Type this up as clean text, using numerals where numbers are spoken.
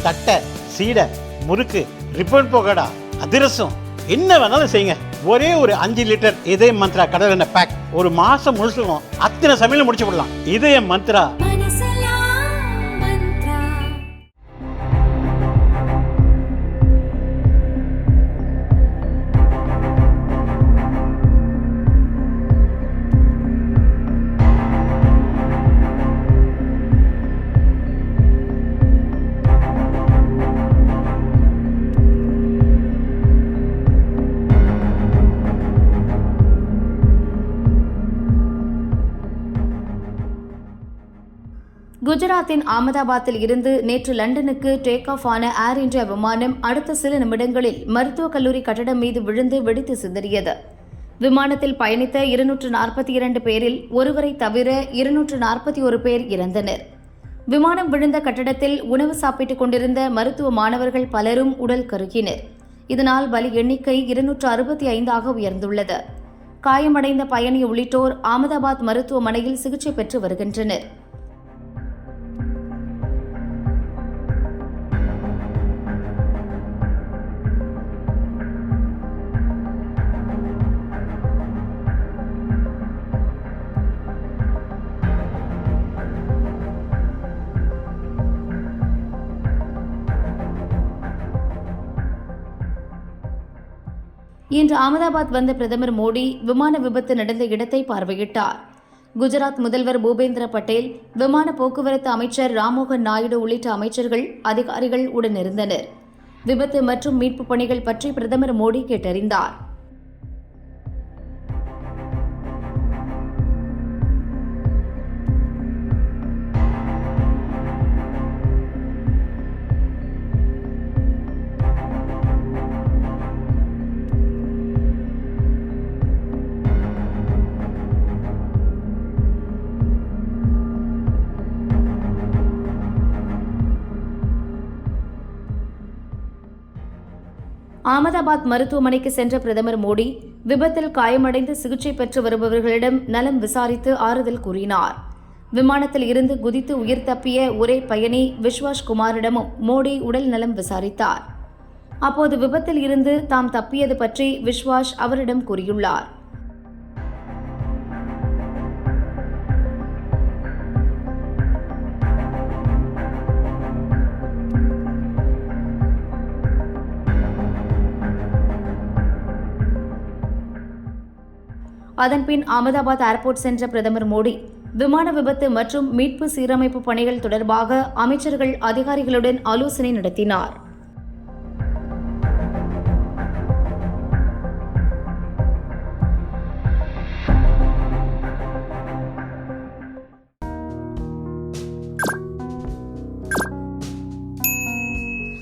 தட்டை, சீடை, முறுக்கு, ரிப்பன் பக்கோடா, அதிரசம், என்ன வேணாலும் செய்யுங்க. ஒரே ஒரு 5 லிட்டர் இதய மந்த்ரா கடல் எண்ணெய் பேக் ஒரு மாசம் முழுசுக்கும் அத்தனை சமையல் முடிச்சு விடலாம். இதய மந்த்ரா. குஜராத்தின் அகமதாபாத்தில் இருந்து நேற்று லண்டனுக்கு டேக் ஆஃப் ஆன ஏர் இந்தியா விமானம் அடுத்த சில நிமிடங்களில் மருத்துவக் கல்லூரி கட்டடம் மீது விழுந்து வெடித்து சிதறியது. விமானத்தில் பயணித்த 242 பேரில் ஒருவரை தவிர 241 பேர் இறந்தனர். விமானம் விழுந்த கட்டடத்தில் உணவு சாப்பிட்டுக் கொண்டிருந்த மருத்துவ மாணவர்கள் பலரும் உடல் கருகினர். இதனால் பலி எண்ணிக்கை 265 உயர்ந்துள்ளது. காயமடைந்த பயணி உள்ளிட்டோர் அகமதாபாத் மருத்துவமனையில் சிகிச்சை பெற்று வருகின்றனர். இன்று அகமதாபாத் வந்த பிரதமர் மோடி விமான விபத்து நடந்த இடத்தை பார்வையிட்டார். குஜராத் முதல்வர் பூபேந்திர பட்டேல், விமான போக்குவரத்து அமைச்சர் ராம்மோகன் நாயுடு உள்ளிட்ட அமைச்சர்கள், அதிகாரிகள் உடனிருந்தனர். விபத்து மற்றும் மீட்புப் பணிகள் பற்றி பிரதமர் மோடி கேட்டறிந்தார். அகமதாபாத் மருத்துவமனைக்கு சென்ற பிரதமர் மோடி விபத்தில் காயமடைந்து சிகிச்சை பெற்று வருபவர்களிடம் நலம் விசாரித்து ஆறுதல் கூறினார். விமானத்தில் இருந்து குதித்து உயிர் தப்பிய ஒரே பயணி விஸ்வாஸ் குமாரிடமும் மோடி உடல் நலம் விசாரித்தார். அப்போது விபத்தில் இருந்து தாம் தப்பியது பற்றி விஸ்வாஸ் அவரிடம் கூறியுள்ளார். அதன்பின் அகமதாபாத் ஏர்போர்ட் சென்ற பிரதமர் மோடி விமான விபத்து மற்றும் மீட்பு சீரமைப்பு பணிகள் தொடர்பாக அமைச்சர்கள் அதிகாரிகளுடன் ஆலோசனை நடத்தினார்.